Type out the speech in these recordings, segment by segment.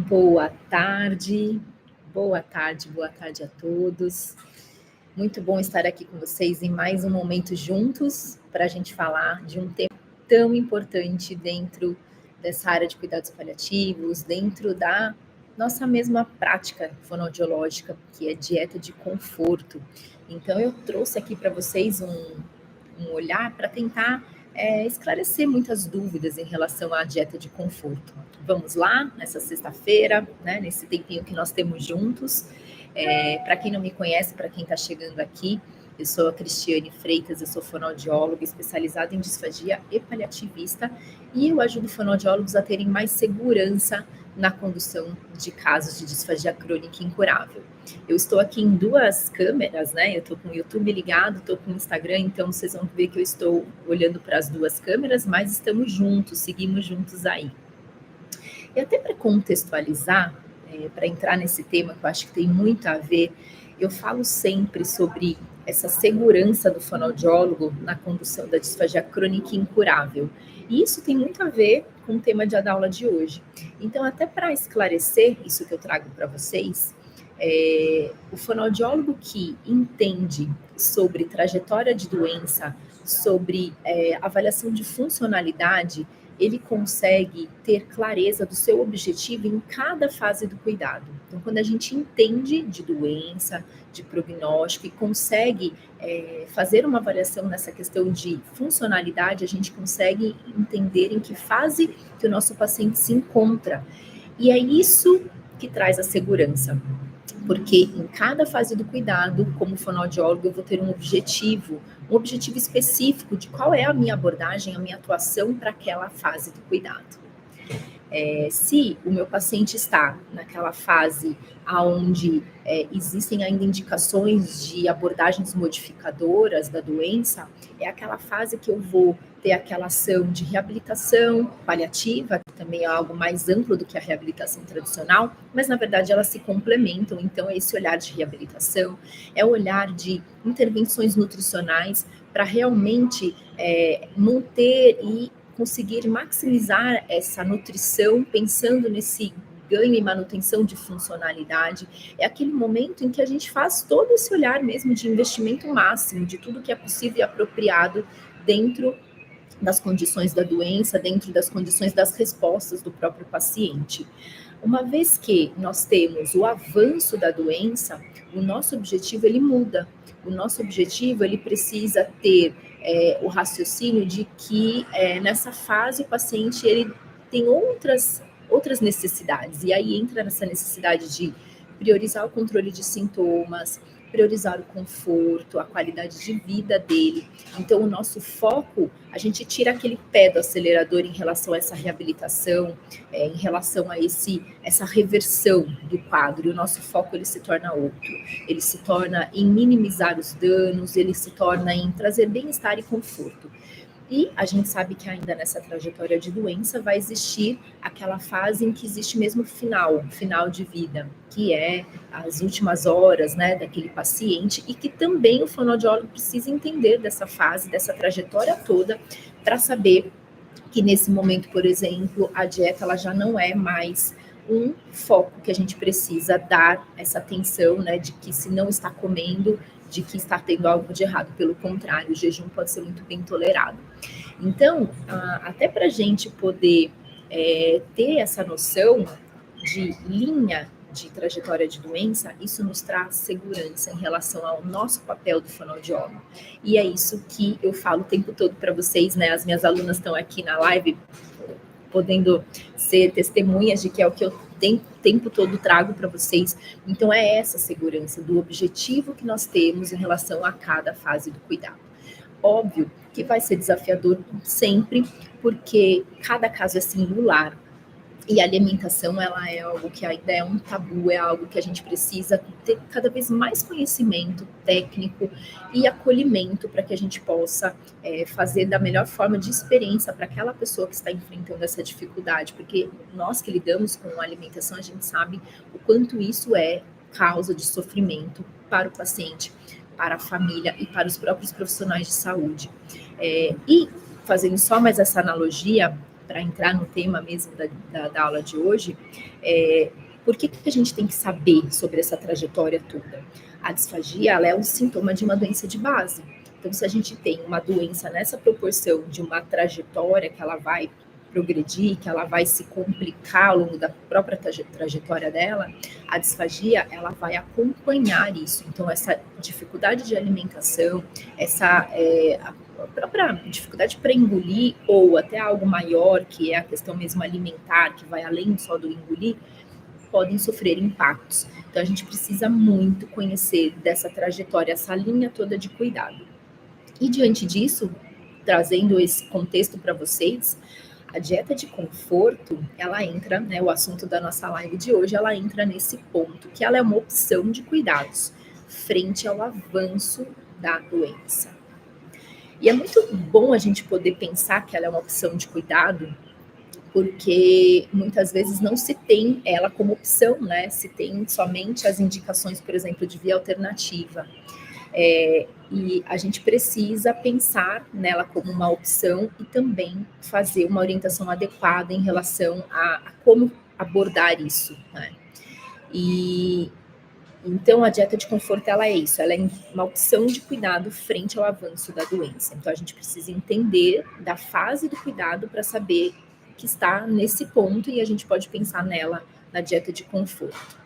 Boa tarde a todos. Muito bom estar aqui com vocês em mais um momento juntos para a gente falar de um tema tão importante dentro dessa área de cuidados paliativos, dentro da nossa mesma prática fonoaudiológica, que é dieta de conforto. Então, eu trouxe aqui para vocês um olhar para tentar esclarecer muitas dúvidas em relação à dieta de conforto. Vamos lá, nessa sexta-feira, né, nesse tempinho que nós temos juntos. Para quem não me conhece, para quem está chegando aqui, eu sou a Cristiane Freitas, eu sou fonoaudióloga especializada em disfagia e paliativista, e eu ajudo fonoaudiólogos a terem mais segurança na condução de casos de disfagia crônica incurável. Eu estou aqui em duas câmeras, né? Eu estou com o YouTube ligado, estou com o Instagram, então vocês vão ver que eu estou olhando para as duas câmeras, mas estamos juntos, seguimos juntos aí. E até para contextualizar, para entrar nesse tema que eu acho que tem muito a ver, eu falo sempre sobre essa segurança do fonoaudiólogo na condução da disfagia crônica incurável. E isso tem muito a ver com o tema da aula de hoje. Então, até para esclarecer isso que eu trago para vocês, o fonoaudiólogo que entende sobre trajetória de doença, sobre avaliação de funcionalidade, ele consegue ter clareza do seu objetivo em cada fase do cuidado. Então, quando a gente entende de doença, de prognóstico e consegue fazer uma avaliação nessa questão de funcionalidade, a gente consegue entender em que fase que o nosso paciente se encontra. E é isso que traz a segurança. Porque em cada fase do cuidado, como fonoaudiólogo, eu vou ter um objetivo específico de qual é a minha abordagem, a minha atuação para aquela fase do cuidado. Se o meu paciente está naquela fase onde existem ainda indicações de abordagens modificadoras da doença, é aquela fase que eu vou ter aquela ação de reabilitação paliativa, que também é algo mais amplo do que a reabilitação tradicional, mas na verdade elas se complementam. Então é esse olhar de reabilitação, é o olhar de intervenções nutricionais para realmente manter e conseguir maximizar essa nutrição, pensando nesse ganho e manutenção de funcionalidade. É aquele momento em que a gente faz todo esse olhar mesmo de investimento máximo, de tudo que é possível e apropriado dentro das condições da doença, dentro das condições das respostas do próprio paciente. Uma vez que nós temos o avanço da doença, o nosso objetivo ele muda. O nosso objetivo ele precisa ter o raciocínio de que nessa fase o paciente ele tem outras necessidades, e aí entra nessa necessidade de priorizar o controle de sintomas, priorizar o conforto, a qualidade de vida dele. Então, o nosso foco, a gente tira aquele pé do acelerador em relação a essa reabilitação, em relação a essa reversão do quadro, e o nosso foco ele se torna outro. Ele se torna em minimizar os danos, ele se torna em trazer bem-estar e conforto. E a gente sabe que ainda nessa trajetória de doença vai existir aquela fase em que existe mesmo final de vida, que é as últimas horas, né, daquele paciente, e que também o fonoaudiólogo precisa entender dessa fase, dessa trajetória toda, para saber que nesse momento, por exemplo, a dieta ela já não é mais um foco que a gente precisa dar essa atenção, né, de que se não está comendo, de que está tendo algo de errado. Pelo contrário, o jejum pode ser muito bem tolerado. Então, até para a gente poder ter essa noção de linha de trajetória de doença, isso nos traz segurança em relação ao nosso papel do fonoaudiólogo. E é isso que eu falo o tempo todo para vocês, né? As minhas alunas estão aqui na live, podendo ser testemunhas de que é o que eu o tempo todo trago para vocês. Então, é essa segurança do objetivo que nós temos em relação a cada fase do cuidado. Óbvio que vai ser desafiador sempre, porque cada caso é singular. E a alimentação, ela é algo que ainda é um tabu, é algo que a gente precisa ter cada vez mais conhecimento técnico e acolhimento para que a gente possa fazer da melhor forma de experiência para aquela pessoa que está enfrentando essa dificuldade, porque nós que lidamos com a alimentação, a gente sabe o quanto isso é causa de sofrimento para o paciente, para a família e para os próprios profissionais de saúde. E fazendo só mais essa analogia, para entrar no tema mesmo da aula de hoje, por que a gente tem que saber sobre essa trajetória toda? A disfagia, ela é um sintoma de uma doença de base. Então, se a gente tem uma doença nessa proporção de uma trajetória que ela vai progredir, que ela vai se complicar ao longo da própria trajetória dela, a disfagia, ela vai acompanhar isso. Então, essa dificuldade de alimentação, a própria dificuldade para engolir, ou até algo maior, que é a questão mesmo alimentar, que vai além só do engolir, podem sofrer impactos. Então, a gente precisa muito conhecer dessa trajetória, essa linha toda de cuidado. E diante disso, trazendo esse contexto para vocês, a dieta de conforto, ela entra, né, o assunto da nossa live de hoje, ela entra nesse ponto, que ela é uma opção de cuidados frente ao avanço da doença. E é muito bom a gente poder pensar que ela é uma opção de cuidado, porque muitas vezes não se tem ela como opção, né? Se tem somente as indicações, por exemplo, de via alternativa. E a gente precisa pensar nela como uma opção e também fazer uma orientação adequada em relação a como abordar isso, né? E então a dieta de conforto, ela é isso, ela é uma opção de cuidado frente ao avanço da doença. Então a gente precisa entender da fase do cuidado para saber que está nesse ponto e a gente pode pensar nela na dieta de conforto.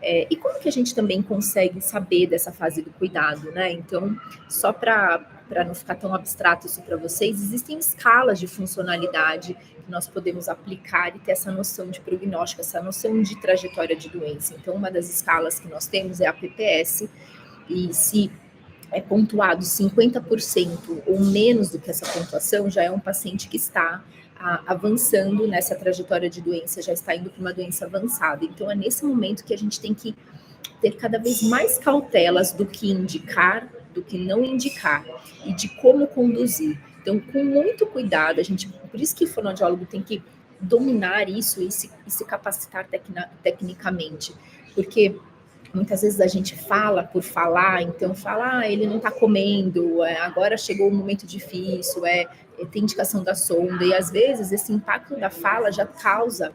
E como que a gente também consegue saber dessa fase do cuidado, né? Então, só para não ficar tão abstrato isso para vocês, existem escalas de funcionalidade que nós podemos aplicar e ter essa noção de prognóstico, essa noção de trajetória de doença. Então, uma das escalas que nós temos é a PPS, e se é pontuado 50% ou menos do que essa pontuação, já é um paciente que está avançando nessa trajetória de doença, já está indo para uma doença avançada. Então, é nesse momento que a gente tem que ter cada vez mais cautelas do que indicar, do que não indicar, e de como conduzir. Então, com muito cuidado, por isso que o fonoaudiólogo tem que dominar isso e se capacitar tecnicamente, porque muitas vezes a gente fala por falar, então fala, ele não está comendo, agora chegou um momento difícil, tem indicação da sonda, e às vezes esse impacto da fala já causa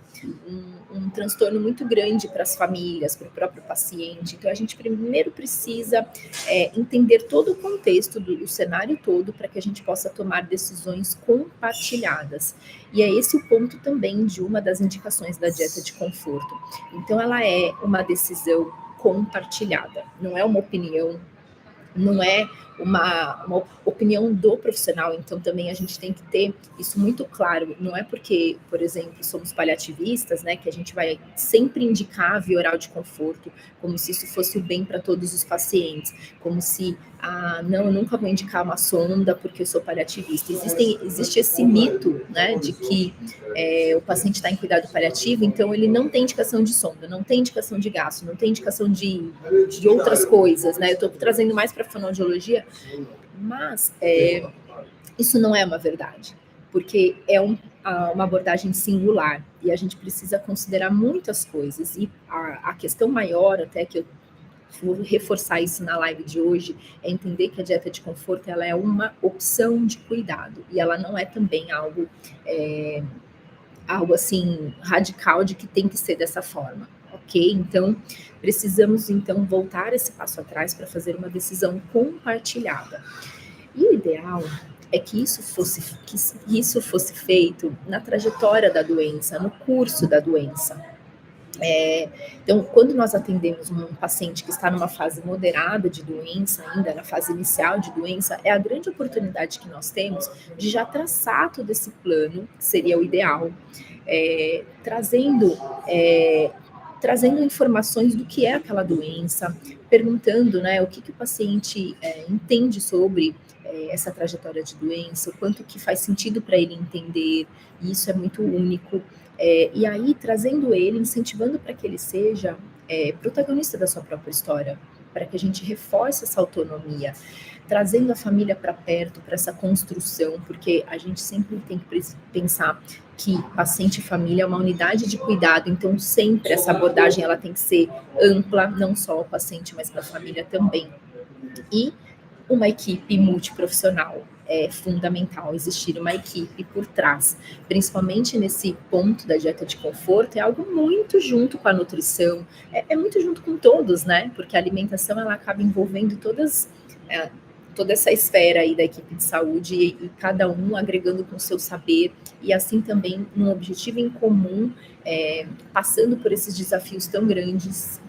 um transtorno muito grande para as famílias, para o próprio paciente. Então a gente primeiro precisa entender todo o contexto do cenário todo para que a gente possa tomar decisões compartilhadas. E é esse o ponto também de uma das indicações da dieta de conforto. Então ela é uma decisão compartilhada, não é uma opinião, não é uma opinião do profissional. Então também a gente tem que ter isso muito claro, não é porque, por exemplo, somos paliativistas, né, que a gente vai sempre indicar a via oral de conforto, como se isso fosse o bem para todos os pacientes, como se, não, eu nunca vou indicar uma sonda porque eu sou paliativista. Existe esse mito, né, de que o paciente está em cuidado paliativo, então ele não tem indicação de sonda, não tem indicação de gasto, não tem indicação de outras coisas, né? Eu estou trazendo mais para a fonoaudiologia, mas isso não é uma verdade, porque é uma abordagem singular e a gente precisa considerar muitas coisas. E a questão maior, até que eu vou reforçar isso na live de hoje, é entender que a dieta de conforto, ela é uma opção de cuidado e ela não é também algo assim radical de que tem que ser dessa forma. Ok? Então, precisamos então voltar esse passo atrás para fazer uma decisão compartilhada. E o ideal é que isso fosse feito na trajetória da doença, no curso da doença. Então, quando nós atendemos um paciente que está numa fase moderada de doença, ainda na fase inicial de doença, é a grande oportunidade que nós temos de já traçar todo esse plano, que seria o ideal, trazendo informações do que é aquela doença, perguntando, né, o que o paciente entende sobre essa trajetória de doença, o quanto que faz sentido para ele entender, e isso é muito único. E aí, trazendo ele, incentivando para que ele seja protagonista da sua própria história, para que a gente reforce essa autonomia, trazendo a família para perto, para essa construção, porque a gente sempre tem que pensar que paciente e família é uma unidade de cuidado, então sempre essa abordagem ela tem que ser ampla, não só ao paciente, mas para a família também. E uma equipe multiprofissional, é fundamental existir uma equipe por trás, principalmente nesse ponto da dieta de conforto, é algo muito junto com a nutrição, é muito junto com todos, né? Porque a alimentação ela acaba envolvendo toda essa esfera aí da equipe de saúde e cada um agregando com o seu saber e assim também um objetivo em comum, passando por esses desafios tão grandes,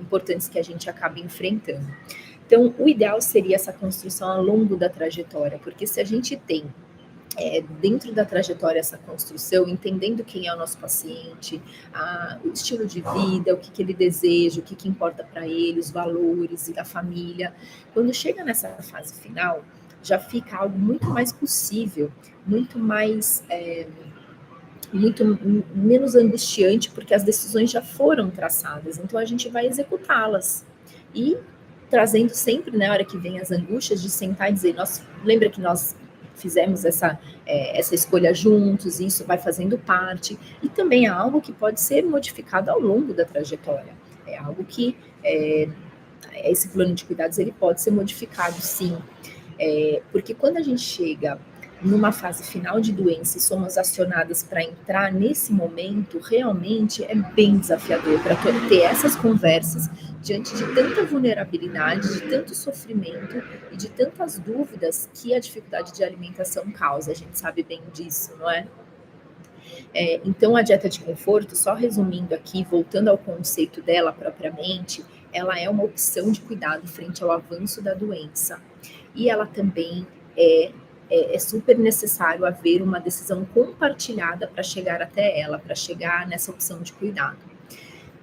importantes que a gente acaba enfrentando. Então, o ideal seria essa construção ao longo da trajetória, porque se a gente tem dentro da trajetória essa construção, entendendo quem é o nosso paciente, o estilo de vida, o que ele deseja, o que importa para ele, os valores e da família. Quando chega nessa fase final, já fica algo muito mais possível, muito mais, muito menos angustiante, porque as decisões já foram traçadas, então a gente vai executá-las. E trazendo sempre, na hora que vem as angústias, de sentar e dizer, lembra que nós fizemos essa escolha juntos, e isso vai fazendo parte, e também é algo que pode ser modificado ao longo da trajetória, é algo que esse plano de cuidados ele pode ser modificado sim, porque quando a gente chega numa fase final de doença e somos acionadas para entrar nesse momento, realmente é bem desafiador para ter essas conversas diante de tanta vulnerabilidade, de tanto sofrimento e de tantas dúvidas que a dificuldade de alimentação causa. A gente sabe bem disso, não é? Então, a dieta de conforto, só resumindo aqui, voltando ao conceito dela propriamente, ela é uma opção de cuidado frente ao avanço da doença. E ela também é super necessário haver uma decisão compartilhada para chegar até ela, para chegar nessa opção de cuidado.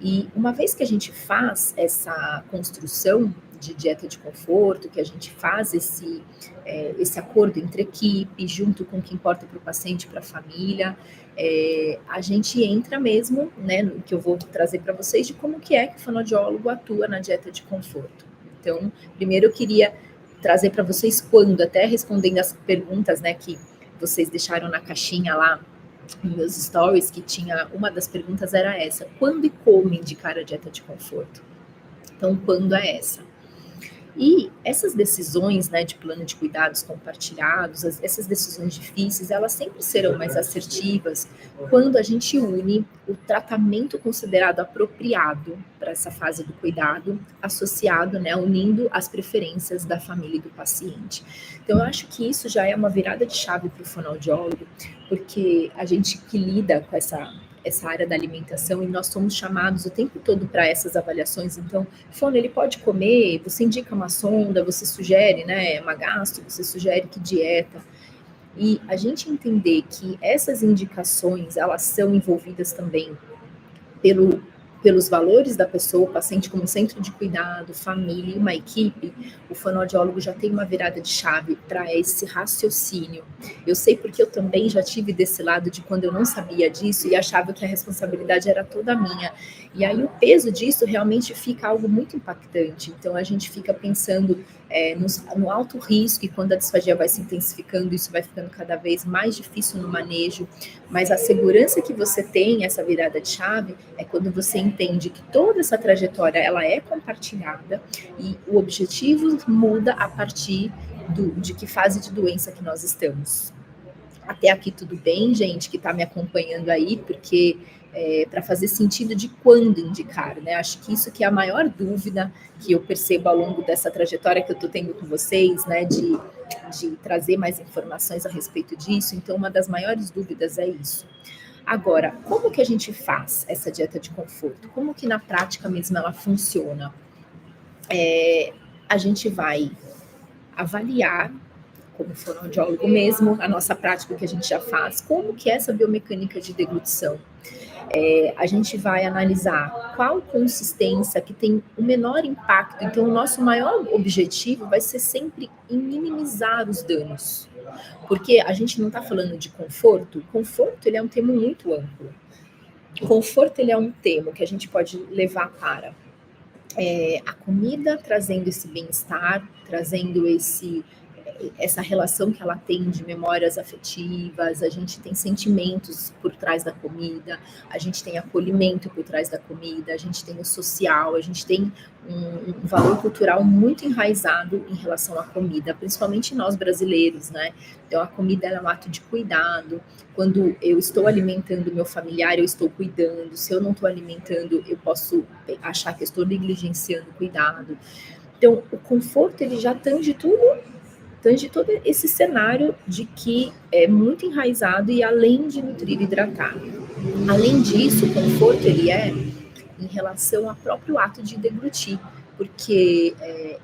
E uma vez que a gente faz essa construção de dieta de conforto, que a gente faz esse acordo entre equipe, junto com o que importa para o paciente, para a família, a gente entra mesmo, né, no que eu vou trazer para vocês, de como que o fonoaudiólogo atua na dieta de conforto. Então, primeiro eu queria trazer para vocês quando, até respondendo as perguntas, né, que vocês deixaram na caixinha lá, nos meus stories, que tinha, uma das perguntas era essa, quando e como indicar a dieta de conforto? Então, quando é essa? E essas decisões, né, de plano de cuidados compartilhados, essas decisões difíceis, elas sempre serão mais assertivas quando a gente une o tratamento considerado apropriado para essa fase do cuidado, associado, né, unindo as preferências da família e do paciente. Então, eu acho que isso já é uma virada de chave para o fonoaudiólogo, porque a gente que lida com essa área da alimentação, e nós somos chamados o tempo todo para essas avaliações. Então, fono, ele pode comer, você indica uma sonda, você sugere, né, uma gastro, você sugere que dieta. E a gente entender que essas indicações, elas são envolvidas também pelos valores da pessoa, o paciente como centro de cuidado, família e uma equipe, o fonoaudiólogo já tem uma virada de chave para esse raciocínio. Eu sei porque eu também já tive desse lado de quando eu não sabia disso e achava que a responsabilidade era toda minha. E aí o peso disso realmente fica algo muito impactante. Então a gente fica pensando no alto risco, e quando a disfagia vai se intensificando, isso vai ficando cada vez mais difícil no manejo, mas a segurança que você tem, essa virada de chave, é quando você entende que toda essa trajetória ela é compartilhada e o objetivo muda a partir de que fase de doença que nós estamos. Até aqui tudo bem, gente, que está me acompanhando aí, porque para fazer sentido de quando indicar, né? Acho que isso que é a maior dúvida que eu percebo ao longo dessa trajetória que eu estou tendo com vocês, né? De trazer mais informações a respeito disso. Então, uma das maiores dúvidas é isso. Agora, como que a gente faz essa dieta de conforto? Como que na prática mesmo ela funciona? A gente vai avaliar, como fonoaudiólogo mesmo, a nossa prática que a gente já faz, como que é essa biomecânica de deglutição. A gente vai analisar qual consistência que tem o menor impacto. Então, o nosso maior objetivo vai ser sempre em minimizar os danos. Porque a gente não está falando de conforto. Conforto, ele é um termo muito amplo. Conforto, ele é um termo que a gente pode levar para a comida, trazendo esse bem-estar, trazendo essa relação que ela tem de memórias afetivas, a gente tem sentimentos por trás da comida, a gente tem acolhimento por trás da comida, a gente tem o social, a gente tem um valor cultural muito enraizado em relação à comida, principalmente nós brasileiros, né? Então a comida é um ato de cuidado. Quando eu estou alimentando meu familiar, eu estou cuidando. Se eu não estou alimentando, eu posso achar que eu estou negligenciando o cuidado. Então, o conforto, ele já tange todo esse cenário de que é muito enraizado e além de nutrir e hidratar. Além disso, o conforto, ele é em relação ao próprio ato de deglutir, porque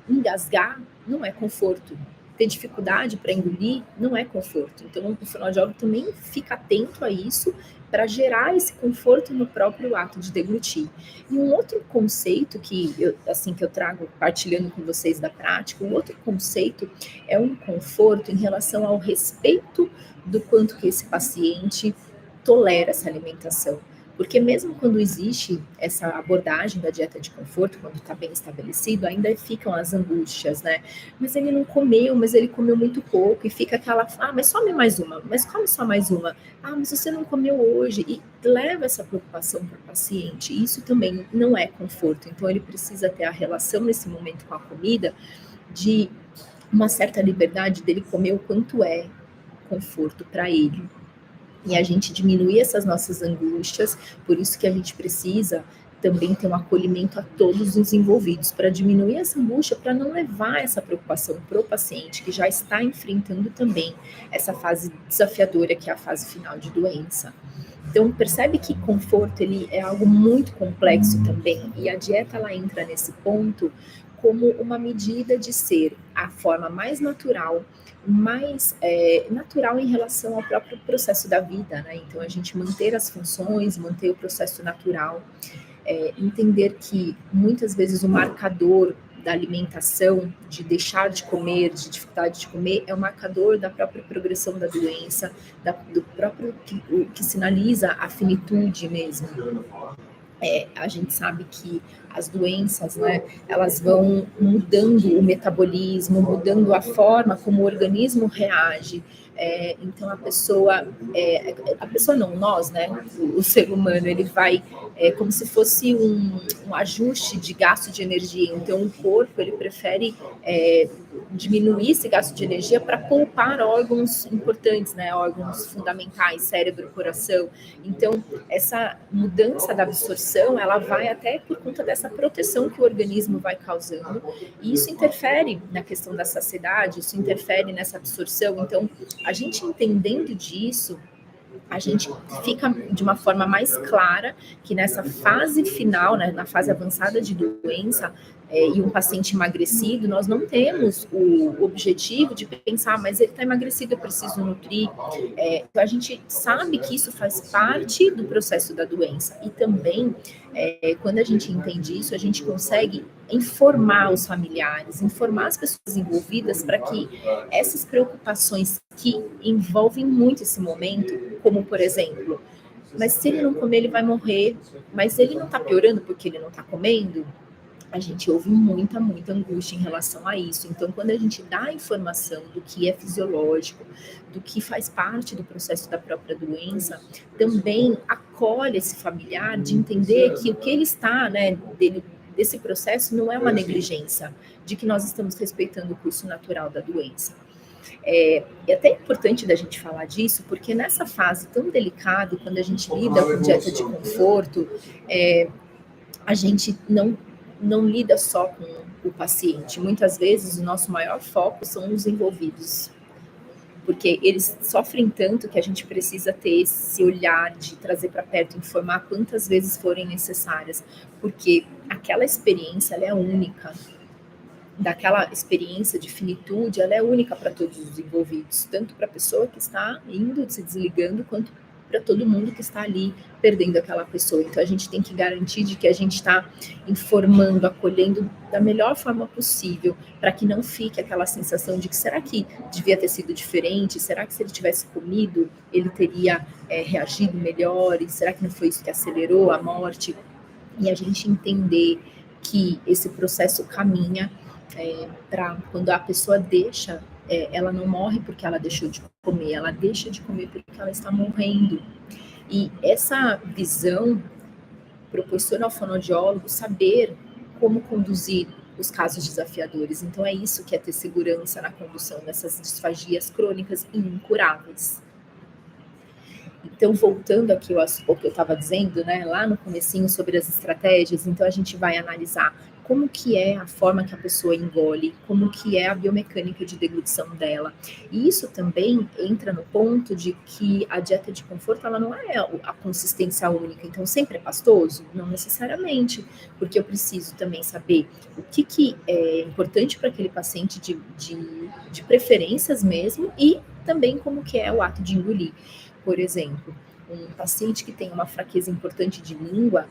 engasgar não é conforto. Ter dificuldade para engolir não é conforto. Então, o fonoaudiólogo também fica atento a isso para gerar esse conforto no próprio ato de deglutir. E um outro conceito que eu trago partilhando com vocês da prática, um outro conceito é um conforto em relação ao respeito do quanto que esse paciente tolera essa alimentação. Porque mesmo quando existe essa abordagem da dieta de conforto, quando está bem estabelecido, ainda ficam as angústias, né? Mas ele não comeu, mas ele comeu muito pouco, e fica aquela, mas come mais uma, mas come só mais uma. Mas você não comeu hoje, e leva essa preocupação para o paciente. Isso também não é conforto, então ele precisa ter a relação nesse momento com a comida de uma certa liberdade dele comer o quanto é conforto para ele. E a gente diminuir essas nossas angústias, por isso que a gente precisa também ter um acolhimento a todos os envolvidos, para diminuir essa angústia, para não levar essa preocupação para o paciente, que já está enfrentando também essa fase desafiadora, que é a fase final de doença. Então, percebe que conforto, ele é algo muito complexo também, e a dieta, ela entra nesse ponto como uma medida de ser a forma mais natural, mais natural em relação ao próprio processo da vida, né? Então, a gente manter as funções, manter o processo natural, entender que muitas vezes o marcador da alimentação, de deixar de comer, de dificuldade de comer, é o marcador da própria progressão da doença, do próprio que sinaliza a finitude mesmo. A gente sabe que as doenças, né, elas vão mudando o metabolismo, mudando a forma como o organismo reage. Então a pessoa não, nós, né, o ser humano, ele vai como se fosse um ajuste de gasto de energia. Então o corpo, ele prefere diminuir esse gasto de energia para poupar órgãos importantes, né, órgãos fundamentais, cérebro, coração. Então essa mudança da absorção, ela vai até por conta dessa proteção que o organismo vai causando, e isso interfere na questão da saciedade, isso interfere nessa absorção. Então, a gente entendendo disso, a gente fica de uma forma mais clara que nessa fase final, né, na fase avançada de doença, e um paciente emagrecido, nós não temos o objetivo de pensar, mas ele está emagrecido, eu preciso nutrir. Então a gente sabe que isso faz parte do processo da doença. E também, quando a gente entende isso, a gente consegue informar os familiares, informar as pessoas envolvidas para que essas preocupações que envolvem muito esse momento, como por exemplo, mas se ele não comer, ele vai morrer, mas ele não está piorando porque ele não está comendo? A gente ouve muita angústia em relação a isso. Então, quando a gente dá a informação do que é fisiológico, do que faz parte do processo da própria doença, também acolhe esse familiar de entender que o que ele está, né, desse processo não é uma negligência, de que nós estamos respeitando o curso natural da doença. É até importante da gente falar disso, porque nessa fase tão delicada, quando a gente lida com dieta de conforto, a gente não lida só com o paciente. Muitas vezes o nosso maior foco são os envolvidos, porque eles sofrem tanto que a gente precisa ter esse olhar de trazer para perto, informar quantas vezes forem necessárias, porque aquela experiência, ela é única. Daquela experiência de finitude, ela é única para todos os envolvidos, tanto para a pessoa que está indo, se desligando, quanto para todo mundo que está ali perdendo aquela pessoa. Então a gente tem que garantir de que a gente está informando, acolhendo da melhor forma possível, para que não fique aquela sensação de que será que devia ter sido diferente? Será que se ele tivesse comido, ele teria reagido melhor? E será que não foi isso que acelerou a morte? E a gente entender que esse processo caminha para quando a pessoa deixa ela não morre porque ela deixou de comer, ela deixa de comer porque ela está morrendo. E essa visão proporciona ao fonoaudiólogo saber como conduzir os casos desafiadores. Então é isso que é ter segurança na condução dessas disfagias crônicas e incuráveis. Então, voltando aqui ao que eu estava dizendo, né, lá no comecinho sobre as estratégias, então a gente vai analisar como que é a forma que a pessoa engole, como que é a biomecânica de deglutição dela. E isso também entra no ponto de que a dieta de conforto, ela não é a consistência única. Então, sempre é pastoso? Não necessariamente, porque eu preciso também saber o que é importante para aquele paciente de preferências mesmo, e também como que é o ato de engolir. Por exemplo, um paciente que tem uma fraqueza importante de língua,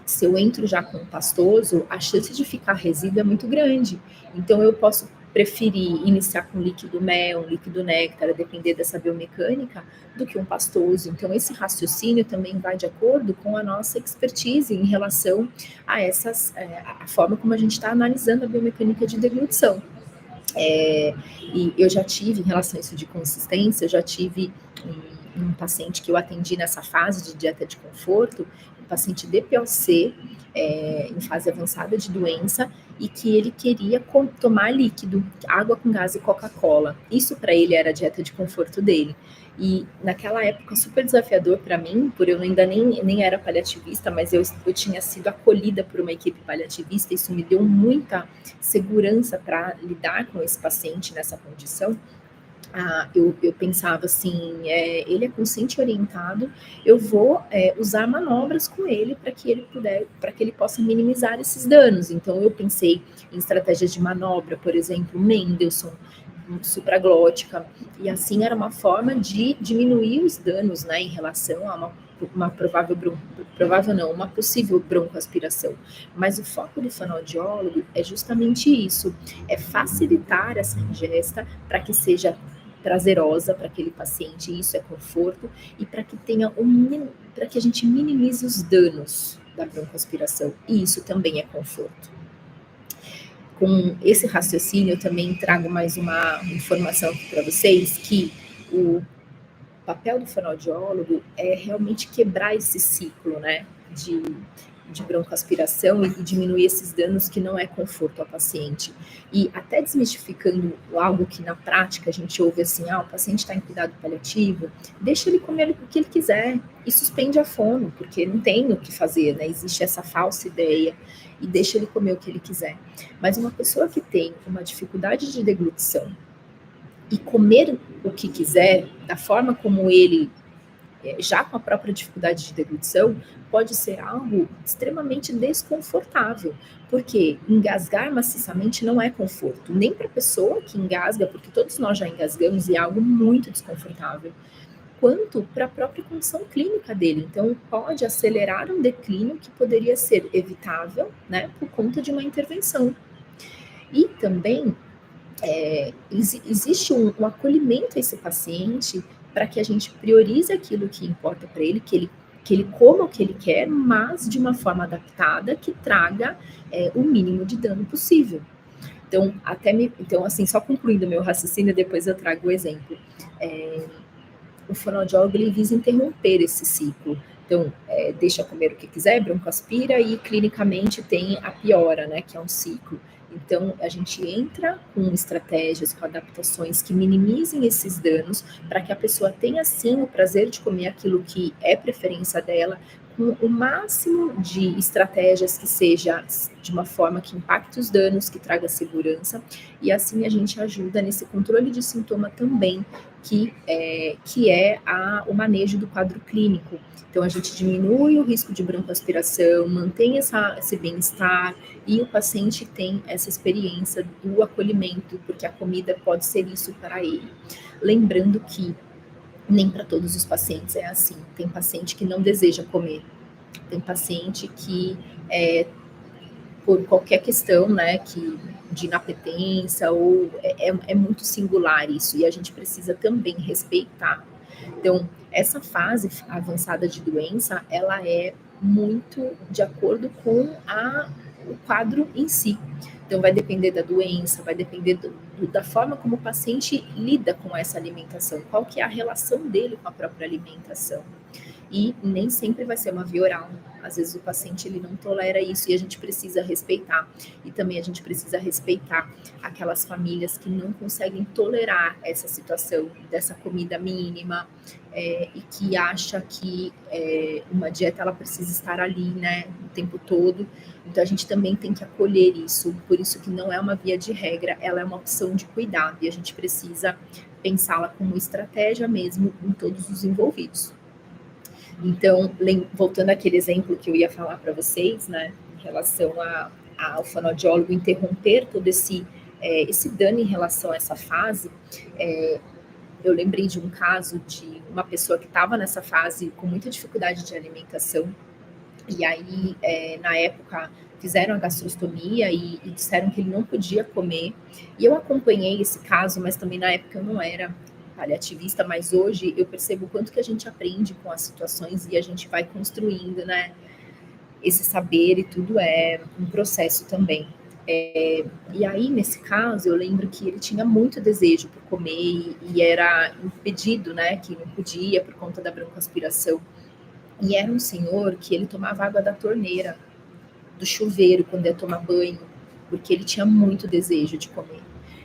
se eu entro já com pastoso, a chance de ficar resíduo é muito grande. Então, eu posso preferir iniciar com líquido mel, líquido néctar, a depender dessa biomecânica, do que um pastoso. Então, esse raciocínio também vai de acordo com a nossa expertise em relação a a forma como a gente está analisando a biomecânica de deglutição. E eu já tive, em relação a isso de consistência, eu já tive um paciente que eu atendi nessa fase de dieta de conforto, um paciente DPOC, em fase avançada de doença, e que ele queria tomar líquido, água com gás e Coca-Cola. Isso para ele era a dieta de conforto dele. E naquela época super desafiador para mim, por eu ainda nem era paliativista, mas eu tinha sido acolhida por uma equipe paliativista, isso me deu muita segurança para lidar com esse paciente nessa condição. Eu pensava assim, ele é consciente e orientado, eu vou usar manobras com ele para que ele possa minimizar esses danos. Então eu pensei em estratégias de manobra, por exemplo, Mendelssohn, supraglótica, e assim era uma forma de diminuir os danos, né, em relação a uma possível broncoaspiração. Mas o foco do fonoaudiólogo é justamente isso, é facilitar essa ingesta para que seja prazerosa para aquele paciente, isso é conforto, e para que para que a gente minimize os danos da broncoaspiração, e isso também é conforto. Com esse raciocínio, eu também trago mais uma informação aqui para vocês, que o papel do fonoaudiólogo é realmente quebrar esse ciclo, né, de broncoaspiração e diminuir esses danos que não é conforto ao paciente. E até desmistificando algo que na prática a gente ouve assim, o paciente está em cuidado paliativo, deixa ele comer o que ele quiser e suspende a fono, porque não tem o que fazer, né? Existe essa falsa ideia, e deixa ele comer o que ele quiser. Mas uma pessoa que tem uma dificuldade de deglutição e comer o que quiser, da forma como ele, já com a própria dificuldade de deglutição, pode ser algo extremamente desconfortável, porque engasgar maciçamente não é conforto, nem para a pessoa que engasga, porque todos nós já engasgamos e é algo muito desconfortável, quanto para a própria condição clínica dele. Então, pode acelerar um declínio que poderia ser evitável, né, por conta de uma intervenção. E também existe um acolhimento a esse paciente para que a gente priorize aquilo que importa para ele, que ele coma o que ele quer, mas de uma forma adaptada que traga o mínimo de dano possível. Então, assim, só concluindo meu raciocínio, depois eu trago o exemplo. O fonoaudiólogo, ele visa interromper esse ciclo. Então, deixa comer o que quiser, broncoaspira, e clinicamente tem a piora, né, que é um ciclo. Então, a gente entra com estratégias, com adaptações que minimizem esses danos, para que a pessoa tenha, sim, o prazer de comer aquilo que é preferência dela, com o máximo de estratégias que seja de uma forma que impacte os danos, que traga segurança, e assim a gente ajuda nesse controle de sintoma também, que é o manejo do quadro clínico. Então, a gente diminui o risco de broncoaspiração, mantém esse bem-estar, e o paciente tem essa experiência do acolhimento, porque a comida pode ser isso para ele. Lembrando que nem para todos os pacientes é assim. Tem paciente que não deseja comer, tem paciente que, por qualquer questão, né, de inapetência, ou é muito singular isso, e a gente precisa também respeitar. Então, essa fase avançada de doença, ela é muito de acordo com o quadro em si. Então, vai depender da doença, vai depender da forma como o paciente lida com essa alimentação, qual que é a relação dele com a própria alimentação. E nem sempre vai ser uma via oral. Às vezes o paciente ele não tolera isso e a gente precisa respeitar. E também a gente precisa respeitar aquelas famílias que não conseguem tolerar essa situação dessa comida mínima e que acha que uma dieta ela precisa estar ali, né, o tempo todo. Então a gente também tem que acolher isso. Por isso que não é uma via de regra, ela é uma opção de cuidado e a gente precisa pensá-la como estratégia mesmo em todos os envolvidos. Então, voltando àquele exemplo que eu ia falar para vocês, né, em relação ao fonoaudiólogo interromper todo esse dano em relação a essa fase, eu lembrei de um caso de uma pessoa que estava nessa fase com muita dificuldade de alimentação, e aí, na época, fizeram a gastrostomia e disseram que ele não podia comer, e eu acompanhei esse caso, mas também na época eu não era paliativista, mas hoje eu percebo o quanto que a gente aprende com as situações e a gente vai construindo, né, esse saber e tudo é um processo também. E aí, nesse caso, eu lembro que ele tinha muito desejo por comer e era impedido, né, que não podia por conta da broncoaspiração. E era um senhor que ele tomava água da torneira, do chuveiro, quando ia tomar banho, porque ele tinha muito desejo de comer.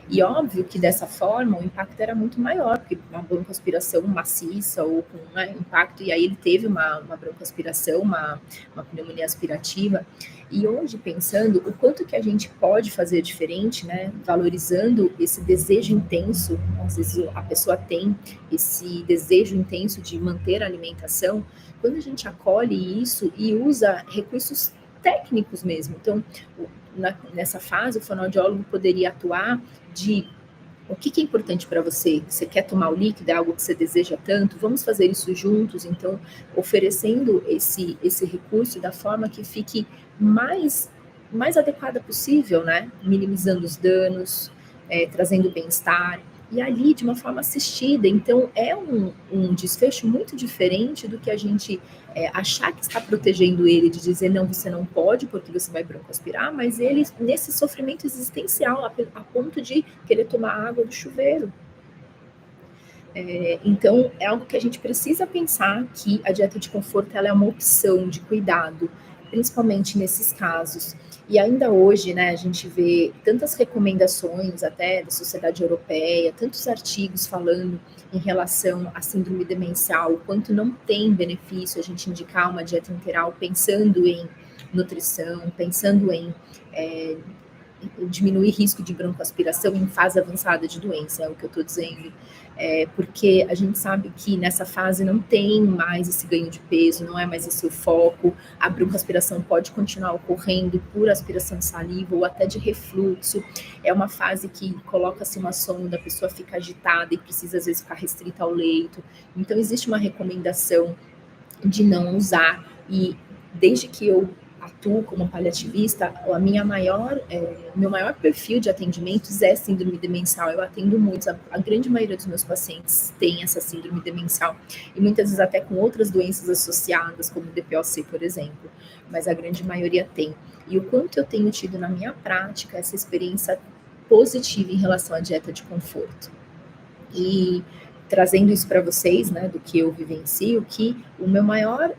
E óbvio que dessa forma o impacto era muito maior, porque uma broncoaspiração maciça ou com impacto, e aí ele teve uma broncoaspiração, uma pneumonia aspirativa. E hoje, pensando o quanto que a gente pode fazer diferente, né, valorizando esse desejo intenso, às vezes a pessoa tem esse desejo intenso de manter a alimentação, quando a gente acolhe isso e usa recursos técnicos mesmo. Então, nessa fase, o fonoaudiólogo poderia atuar de o que é importante para você? Você quer tomar o líquido? É algo que você deseja tanto? Vamos fazer isso juntos? Então, oferecendo esse recurso da forma que fique mais adequada possível, né? Minimizando os danos, trazendo bem-estar. E ali, de uma forma assistida. Então, é um desfecho muito diferente do que a gente achar que está protegendo ele, de dizer, não, você não pode, porque você vai broncoaspirar, mas ele, nesse sofrimento existencial, a ponto de querer tomar água do chuveiro. Então, é algo que a gente precisa pensar, que a dieta de conforto ela é uma opção de cuidado, principalmente nesses casos. E ainda hoje, né, a gente vê tantas recomendações até da Sociedade Europeia, tantos artigos falando em relação à síndrome demencial, o quanto não tem benefício a gente indicar uma dieta integral pensando em nutrição, pensando em diminuir risco de broncoaspiração em fase avançada de doença, é o que eu estou dizendo. Porque a gente sabe que nessa fase não tem mais esse ganho de peso, não é mais esse o foco, a broncoaspiração pode continuar ocorrendo por aspiração de saliva ou até de refluxo, é uma fase que coloca-se uma sonda, a pessoa fica agitada e precisa às vezes ficar restrita ao leito, então existe uma recomendação de não usar, e desde que eu atuo como paliativista, meu maior perfil de atendimentos é síndrome demencial. Eu atendo muitos, a grande maioria dos meus pacientes tem essa síndrome demencial, e muitas vezes até com outras doenças associadas, como DPOC, por exemplo, mas a grande maioria tem. E o quanto eu tenho tido na minha prática essa experiência positiva em relação à dieta de conforto. E trazendo isso para vocês, né, do que eu vivencio, que o meu maior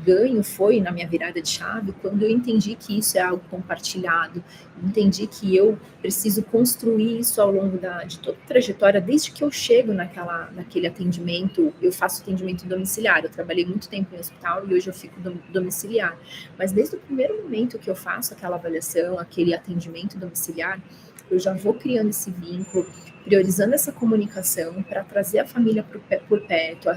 ganho foi na minha virada de chave, quando eu entendi que isso é algo compartilhado, entendi que eu preciso construir isso ao longo de toda a trajetória, desde que eu chego naquele atendimento. Eu faço atendimento domiciliar, eu trabalhei muito tempo em hospital e hoje eu fico domiciliar, mas desde o primeiro momento que eu faço aquela avaliação, aquele atendimento domiciliar, eu já vou criando esse vínculo, priorizando essa comunicação para trazer a família por perto,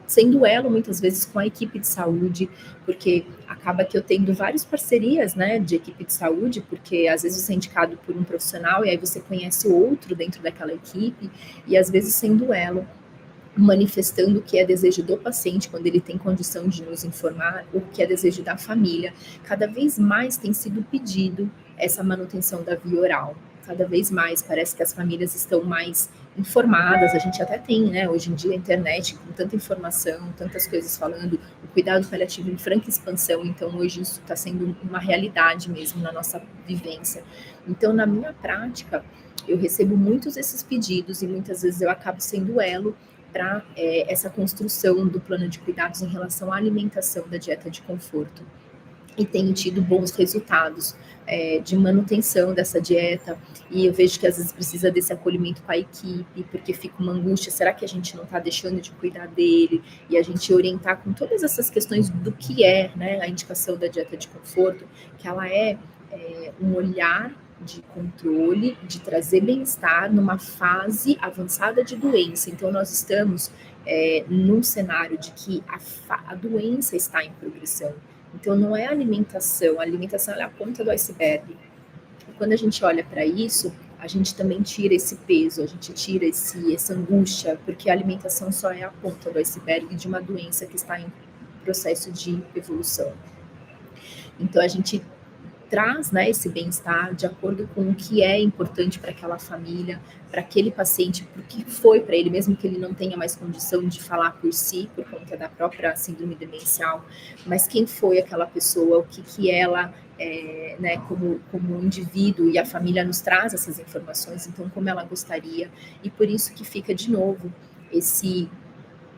sendo elo muitas vezes com a equipe de saúde, porque acaba que eu tendo várias parcerias, né, de equipe de saúde, porque às vezes você é indicado por um profissional e aí você conhece outro dentro daquela equipe, e às vezes sendo elo, manifestando o que é desejo do paciente quando ele tem condição de nos informar, o que é desejo da família. Cada vez mais tem sido pedido essa manutenção da via oral. cada vez mais, parece que as famílias estão mais informadas, a gente até tem, né, hoje em dia a internet com tanta informação, tantas coisas falando, o cuidado paliativo em franca expansão, então hoje isso está sendo uma realidade mesmo na nossa vivência. Então, na minha prática, eu recebo muitos desses pedidos e muitas vezes eu acabo sendo elo para essa construção do plano de cuidados em relação à alimentação da dieta de conforto. E tenho tido bons resultados de manutenção dessa dieta, e eu vejo que às vezes precisa desse acolhimento com a equipe, porque fica uma angústia, será que a gente não está deixando de cuidar dele? E a gente orientar com todas essas questões do que é, né, a indicação da dieta de conforto, que ela é um olhar de controle, de trazer bem-estar numa fase avançada de doença. Então, nós estamos num cenário de que a doença está em progressão. Então, não é a alimentação é a ponta do iceberg. E quando a gente olha para isso, a gente também tira esse peso, a gente tira essa angústia, porque a alimentação só é a ponta do iceberg de uma doença que está em processo de evolução. Então, a gente traz, né, esse bem-estar de acordo com o que é importante para aquela família, para aquele paciente, porque foi para ele, mesmo que ele não tenha mais condição de falar por si, por conta da própria síndrome demencial, mas quem foi aquela pessoa, o que ela, né, como indivíduo, e a família nos traz essas informações, então como ela gostaria, e por isso que fica de novo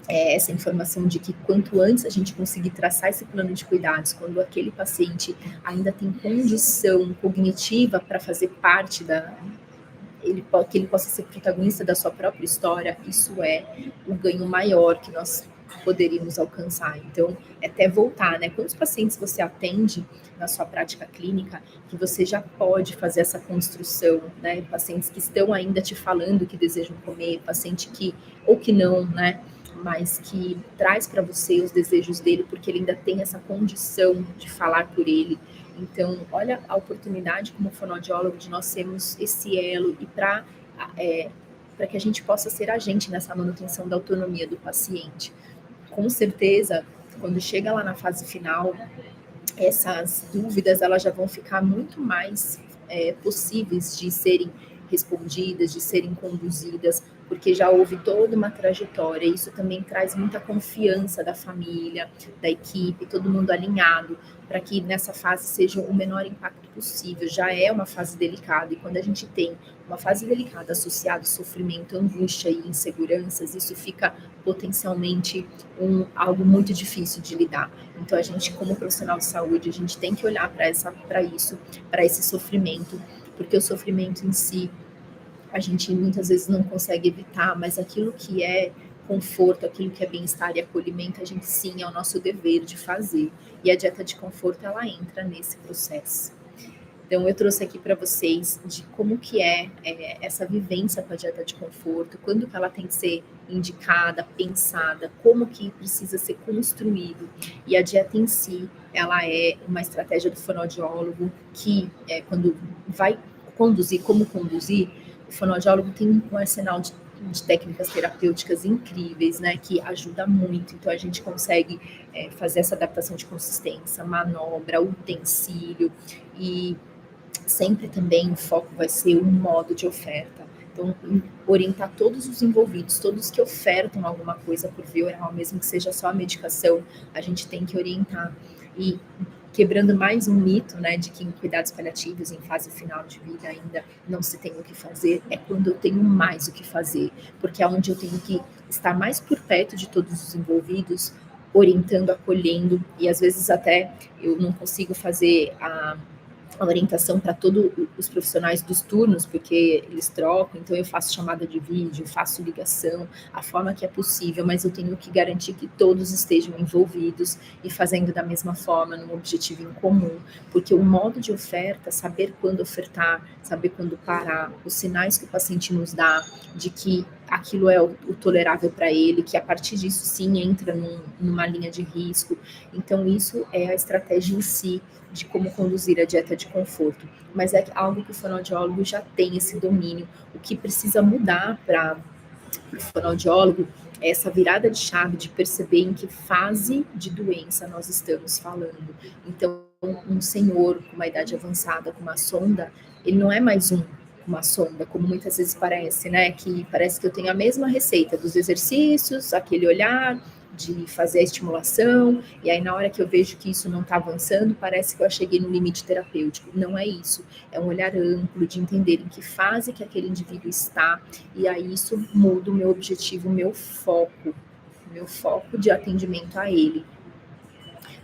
essa informação de que quanto antes a gente conseguir traçar esse plano de cuidados, quando aquele paciente ainda tem condição cognitiva para fazer parte que ele possa ser protagonista da sua própria história, isso é o ganho maior que nós poderíamos alcançar. Então, até voltar, né? Quantos pacientes você atende na sua prática clínica que você já pode fazer essa construção, né? Pacientes que estão ainda te falando que desejam comer, paciente que, ou que não, né? Mas que traz para você os desejos dele, porque ele ainda tem essa condição de falar por ele. Então, olha a oportunidade como fonoaudiólogo de nós sermos esse elo e para que a gente possa ser agente nessa manutenção da autonomia do paciente. Com certeza, quando chega lá na fase final, essas dúvidas elas já vão ficar muito mais possíveis de serem respondidas, de serem conduzidas, porque já houve toda uma trajetória. Isso também traz muita confiança da família, da equipe, todo mundo alinhado, para que nessa fase seja o menor impacto possível. Já é uma fase delicada, e quando a gente tem uma fase delicada associada a sofrimento, angústia e inseguranças, isso fica potencialmente algo muito difícil de lidar. Então, a gente, como profissional de saúde, a gente tem que olhar para isso, para esse sofrimento, porque o sofrimento em si, a gente muitas vezes não consegue evitar, mas aquilo que é conforto, aquilo que é bem-estar e acolhimento, a gente sim, é o nosso dever de fazer. E a dieta de conforto, ela entra nesse processo. Então, eu trouxe aqui para vocês de como que é essa vivência com a dieta de conforto, quando que ela tem que ser indicada, pensada, como que precisa ser construído. E a dieta em si, ela é uma estratégia do fonoaudiólogo que, quando vai conduzir, como conduzir, o fonoaudiólogo tem um arsenal de técnicas terapêuticas incríveis, né, que ajuda muito. Então, a gente consegue fazer essa adaptação de consistência, manobra, utensílio, e sempre também o foco vai ser o modo de oferta. Então, orientar todos os envolvidos, todos que ofertam alguma coisa por via oral, mesmo que seja só a medicação, a gente tem que orientar. E quebrando mais um mito, né, de que em cuidados paliativos, em fase final de vida, ainda não se tem o que fazer, é quando eu tenho mais o que fazer, porque é onde eu tenho que estar mais por perto de todos os envolvidos, orientando, acolhendo, e às vezes até eu não consigo fazer a orientação para todos os profissionais dos turnos, porque eles trocam, então eu faço chamada de vídeo, faço ligação, a forma que é possível, mas eu tenho que garantir que todos estejam envolvidos e fazendo da mesma forma, num objetivo em comum, porque o modo de oferta, saber quando ofertar, saber quando parar, os sinais que o paciente nos dá de que aquilo é o tolerável para ele, que a partir disso sim entra numa linha de risco. Então isso é a estratégia em si de como conduzir a dieta de conforto, mas é algo que o fonoaudiólogo já tem esse domínio. O que precisa mudar para o fonoaudiólogo é essa virada de chave de perceber em que fase de doença nós estamos falando. Então, um senhor com uma idade avançada, com uma sonda, ele não é mais um uma sonda, como muitas vezes parece, né? Que parece que eu tenho a mesma receita dos exercícios, aquele olhar de fazer a estimulação, e aí na hora que eu vejo que isso não está avançando, parece que eu cheguei no limite terapêutico. Não é isso, é um olhar amplo de entender em que fase que aquele indivíduo está, e aí isso muda o meu objetivo, o meu foco de atendimento a ele,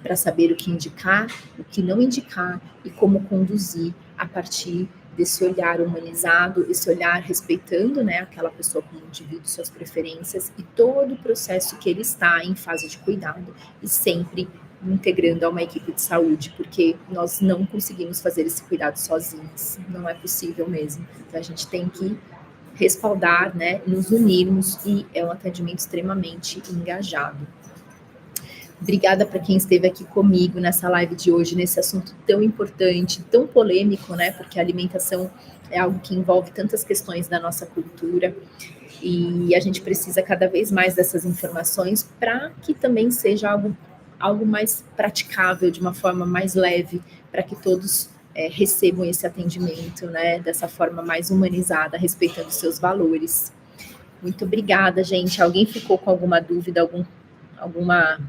para saber o que indicar, o que não indicar e como conduzir a partir desse olhar humanizado, esse olhar respeitando, né, aquela pessoa como indivíduo, suas preferências e todo o processo que ele está em fase de cuidado e sempre integrando a uma equipe de saúde, porque nós não conseguimos fazer esse cuidado sozinhos, não é possível mesmo. Então a gente tem que respaldar, né, nos unirmos e é um atendimento extremamente engajado. Obrigada para quem esteve aqui comigo nessa live de hoje, nesse assunto tão importante, tão polêmico, né? Porque a alimentação é algo que envolve tantas questões da nossa cultura e a gente precisa cada vez mais dessas informações para que também seja algo mais praticável, de uma forma mais leve, para que todos recebam esse atendimento, né? Dessa forma mais humanizada, respeitando seus valores. Muito obrigada, gente. Alguém ficou com alguma dúvida, alguma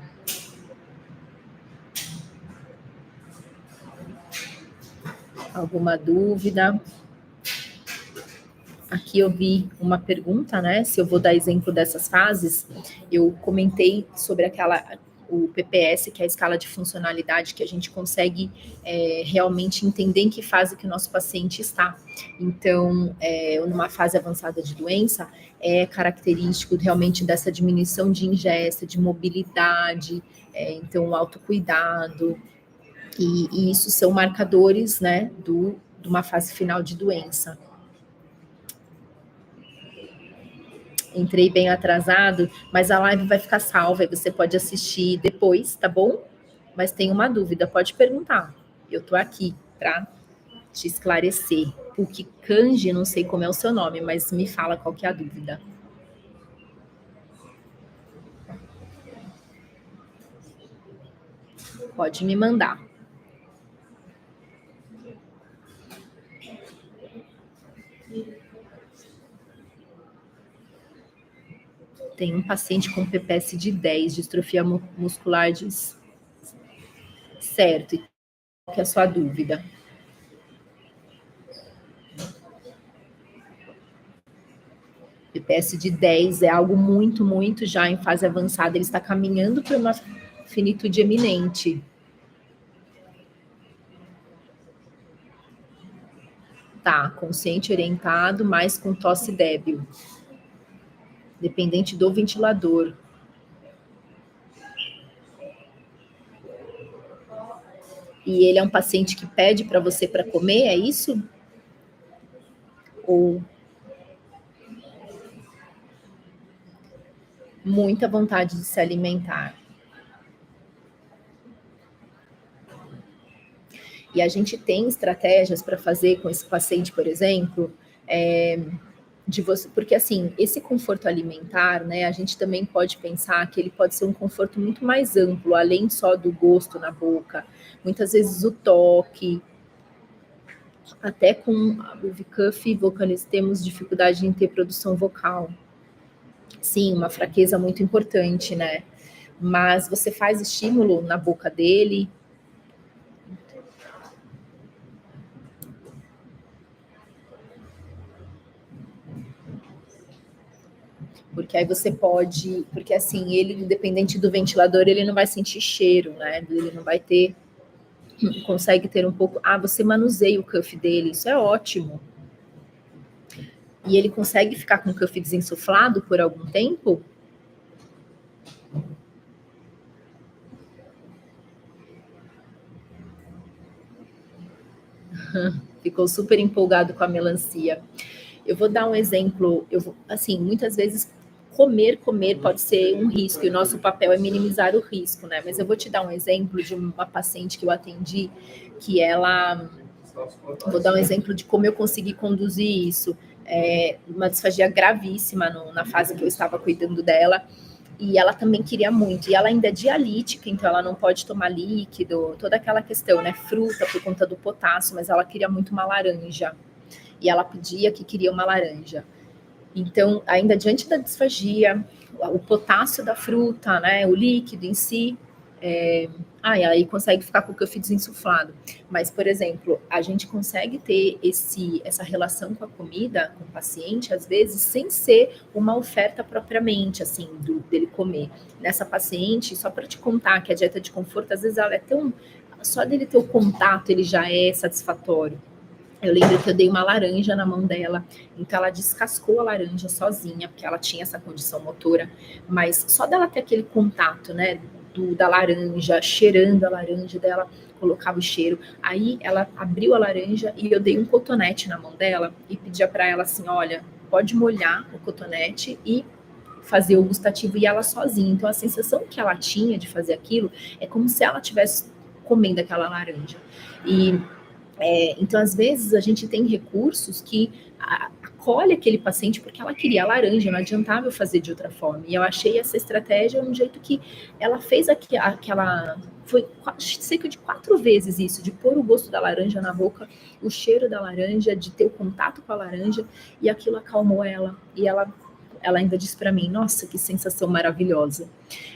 dúvida? Aqui eu vi uma pergunta, né? Se eu vou dar exemplo dessas fases, eu comentei sobre o PPS, que é a escala de funcionalidade, que a gente consegue realmente entender em que fase que o nosso paciente está. Então, numa fase avançada de doença, é característico realmente dessa diminuição de ingesta, de mobilidade, então o autocuidado, e isso são marcadores, né, de uma fase final de doença. Entrei bem atrasado, mas a live vai ficar salva e você pode assistir depois, tá bom? Mas tem uma dúvida, pode perguntar. Eu tô aqui para te esclarecer. O que Kanji, não sei como é o seu nome, mas me fala qual que é a dúvida. Pode me mandar. Tem um paciente com PPS de 10, distrofia muscular de... Certo. E qual que é a sua dúvida? PPS de 10 é algo muito, muito já em fase avançada. Ele está caminhando para uma finitude eminente. Tá, consciente orientado, mas com tosse débil. Dependente do ventilador. E ele é um paciente que pede para você para comer, é isso? Ou muita vontade de se alimentar. E a gente tem estratégias para fazer com esse paciente, por exemplo, porque assim, esse conforto alimentar, né, a gente também pode pensar que ele pode ser um conforto muito mais amplo, além só do gosto na boca. Muitas vezes o toque, até com a Buvicuff vocalista temos dificuldade em ter produção vocal. Sim, uma fraqueza muito importante, né? Mas você faz estímulo na boca dele. Porque aí você pode... Porque assim, ele, independente do ventilador, ele não vai sentir cheiro, né? Ele não vai ter... Consegue ter um pouco... você manuseia o cuff dele, isso é ótimo. E ele consegue ficar com o cuff desinsuflado por algum tempo? Ficou super empolgado com a melancia. Eu vou dar um exemplo, assim, muitas vezes comer pode ser um risco, e o nosso papel é minimizar o risco, né? Mas eu vou te dar um exemplo de uma paciente que eu atendi, que ela... Vou dar um exemplo de como eu consegui conduzir isso. Uma disfagia gravíssima na fase que eu estava cuidando dela, e ela também queria muito, e ela ainda é dialítica, então ela não pode tomar líquido, toda aquela questão, né? Fruta por conta do potássio, mas ela queria muito uma laranja. e ela pedia que queria uma laranja. Então, ainda diante da disfagia, o potássio da fruta, né, o líquido em si, aí consegue ficar com o cuff desinsuflado. Mas, por exemplo, a gente consegue ter essa relação com a comida, com o paciente, às vezes, sem ser uma oferta propriamente, assim, dele comer. Nessa paciente, só para te contar que a dieta de conforto, às vezes, ela é tão... Só dele ter o contato, ele já é satisfatório. Eu lembro que eu dei uma laranja na mão dela, então ela descascou a laranja sozinha, porque ela tinha essa condição motora, mas só dela ter aquele contato, né, da laranja, cheirando a laranja dela, colocava o cheiro. Aí ela abriu a laranja e eu dei um cotonete na mão dela e pedia para ela assim, olha, pode molhar o cotonete e fazer o gustativo, e ela sozinha. Então a sensação que ela tinha de fazer aquilo é como se ela estivesse comendo aquela laranja. Então, às vezes, a gente tem recursos que acolhe aquele paciente porque ela queria a laranja, não adiantava eu fazer de outra forma. E eu achei essa estratégia um jeito que ela fez aquela... Foi cerca de 4 vezes isso, de pôr o gosto da laranja na boca, o cheiro da laranja, de ter o contato com a laranja, e aquilo acalmou ela. E ela ainda disse para mim, nossa, que sensação maravilhosa.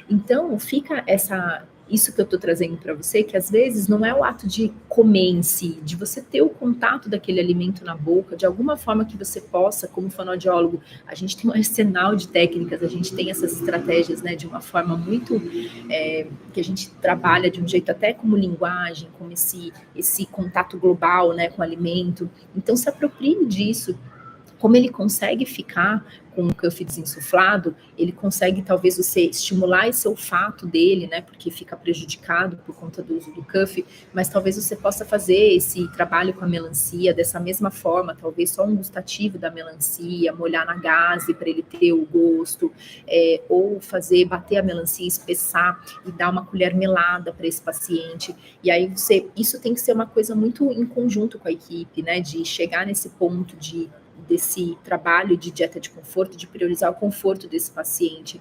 Então, fica isso que eu estou trazendo para você, que às vezes não é o ato de comer em si, de você ter o contato daquele alimento na boca, de alguma forma que você possa, como fonoaudiólogo, a gente tem um arsenal de técnicas, a gente tem essas estratégias, né, de uma forma muito, que a gente trabalha de um jeito até como linguagem, como esse contato global, né, com o alimento. Então, se aproprie disso. Como ele consegue ficar com o cuff desinsuflado, ele consegue talvez você estimular esse olfato dele, né, porque fica prejudicado por conta do uso do cuff, mas talvez você possa fazer esse trabalho com a melancia dessa mesma forma, talvez só um gustativo da melancia, molhar na gaze para ele ter o gosto, ou bater a melancia, espessar e dar uma colher melada para esse paciente. E aí isso tem que ser uma coisa muito em conjunto com a equipe, né, de chegar nesse ponto desse trabalho de dieta de conforto, de priorizar o conforto desse paciente.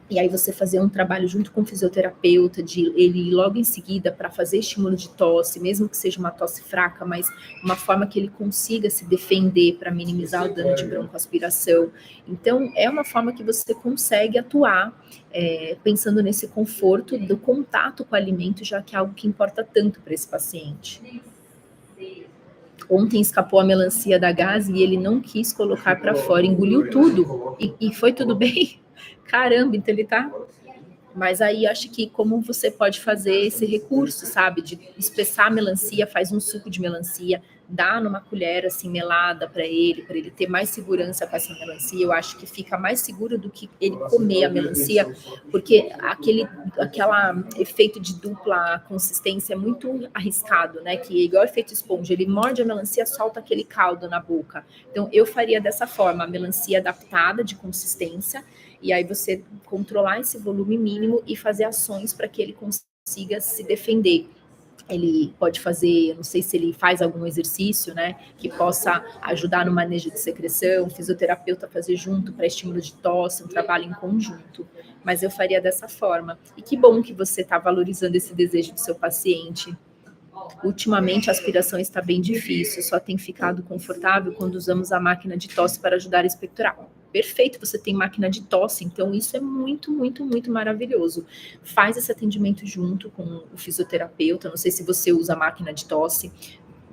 E aí você fazer um trabalho junto com o fisioterapeuta, de ele ir logo em seguida para fazer estímulo de tosse, mesmo que seja uma tosse fraca, mas uma forma que ele consiga se defender para minimizar o dano de broncoaspiração. Então, é uma forma que você consegue atuar pensando nesse conforto do contato com o alimento, já que é algo que importa tanto para esse paciente. Ontem escapou a melancia da gaze e ele não quis colocar para fora, engoliu tudo e foi tudo bem. Caramba, então ele tá... Mas aí acho que como você pode fazer esse recurso, sabe, de espessar a melancia, faz um suco de melancia, dá numa colher assim melada para ele ter mais segurança com essa melancia. Eu acho que fica mais seguro do que ele comer a melancia, porque aquele efeito de dupla consistência é muito arriscado, né? Que é igual efeito esponja, ele morde a melancia, solta aquele caldo na boca. Então eu faria dessa forma, a melancia adaptada de consistência, e aí você controlar esse volume mínimo e fazer ações para que ele consiga se defender. Ele pode fazer, não sei se ele faz algum exercício, né, que possa ajudar no manejo de secreção, fisioterapeuta fazer junto para estímulo de tosse, um trabalho em conjunto. Mas eu faria dessa forma. E que bom que você está valorizando esse desejo do seu paciente. Ultimamente, a aspiração está bem difícil, só tem ficado confortável quando usamos a máquina de tosse para ajudar a expectorar. Perfeito, você tem máquina de tosse, então isso é muito, muito, muito maravilhoso. Faz esse atendimento junto com o fisioterapeuta, não sei se você usa a máquina de tosse,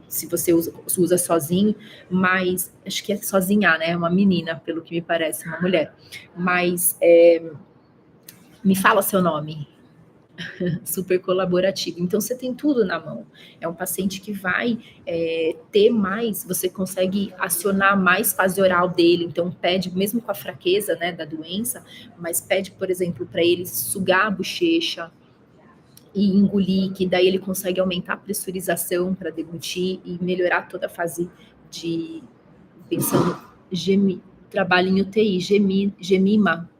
se você usa sozinho, mas acho que é sozinha, né? É uma menina, pelo que me parece, uma mulher. Mas me fala seu nome. Super colaborativo. Então, você tem tudo na mão. É um paciente que vai ter mais, você consegue acionar mais fase oral dele, então pede, mesmo com a fraqueza, né, da doença, mas pede, por exemplo, para ele sugar a bochecha e engolir, que daí ele consegue aumentar a pressurização para deglutir e melhorar toda a fase de, pensando, trabalho em UTI, gemima.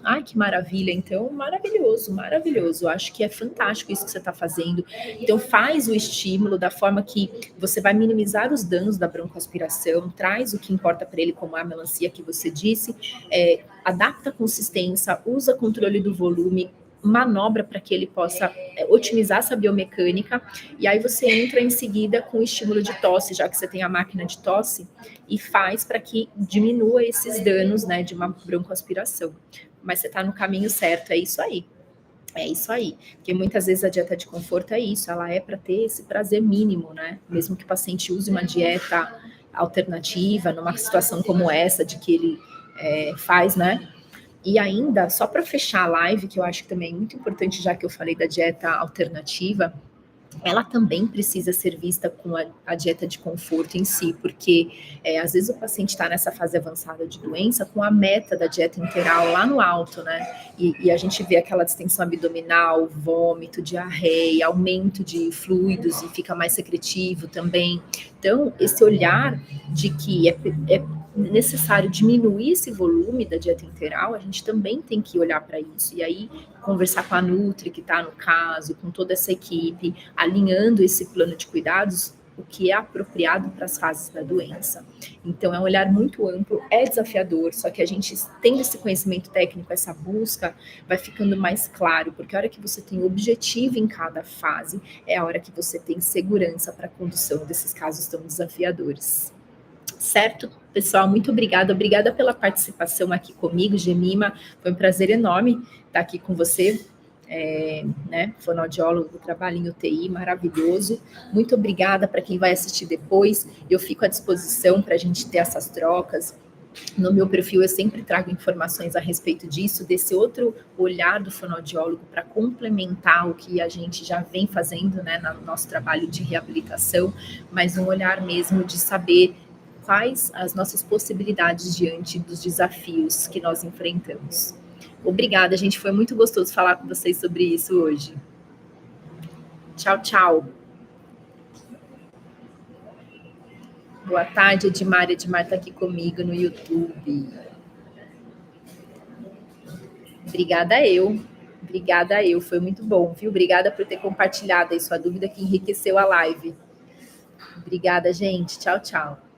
Ai, que maravilha. Então, maravilhoso, maravilhoso. Eu acho que é fantástico isso que você está fazendo. Então, faz o estímulo da forma que você vai minimizar os danos da broncoaspiração, traz o que importa para ele, como a melancia que você disse, adapta a consistência, usa controle do volume, manobra para que ele possa otimizar essa biomecânica, e aí você entra em seguida com o estímulo de tosse, já que você tem a máquina de tosse, e faz para que diminua esses danos, né, de uma broncoaspiração. Mas você está no caminho certo, é isso aí. É isso aí, porque muitas vezes a dieta de conforto é isso, ela é para ter esse prazer mínimo, né? Mesmo que o paciente use uma dieta alternativa, numa situação como essa, de que ele faz, né? E ainda, só para fechar a live, que eu acho que também é muito importante, já que eu falei da dieta alternativa, ela também precisa ser vista com a dieta de conforto em si, porque às vezes o paciente está nessa fase avançada de doença com a meta da dieta integral lá no alto, né? E a gente vê aquela distensão abdominal, vômito, diarreia, aumento de fluidos e fica mais secretivo também. Então, esse olhar de que é necessário diminuir esse volume da dieta integral, a gente também tem que olhar para isso. E aí, conversar com a Nutri, que está no caso, com toda essa equipe, alinhando esse plano de cuidados, o que é apropriado para as fases da doença. Então, é um olhar muito amplo, é desafiador, só que a gente, tendo esse conhecimento técnico, essa busca, vai ficando mais claro, porque a hora que você tem objetivo em cada fase, é a hora que você tem segurança para a condução desses casos tão desafiadores. Certo, pessoal? Muito obrigada. Obrigada pela participação aqui comigo, Gemima. Foi um prazer enorme estar aqui com você, né? Fonoaudiólogo, trabalho em UTI, maravilhoso. Muito obrigada para quem vai assistir depois. Eu fico à disposição para a gente ter essas trocas. No meu perfil eu sempre trago informações a respeito disso, desse outro olhar do fonoaudiólogo para complementar o que a gente já vem fazendo, né, no nosso trabalho de reabilitação, mas um olhar mesmo de saber quais as nossas possibilidades diante dos desafios que nós enfrentamos. Obrigada, gente. Foi muito gostoso falar com vocês sobre isso hoje. Tchau, tchau. Boa tarde, Edmar. Edmar está aqui comigo no YouTube. Obrigada eu. Foi muito bom, viu? Obrigada por ter compartilhado aí sua dúvida que enriqueceu a live. Obrigada, gente. Tchau, tchau.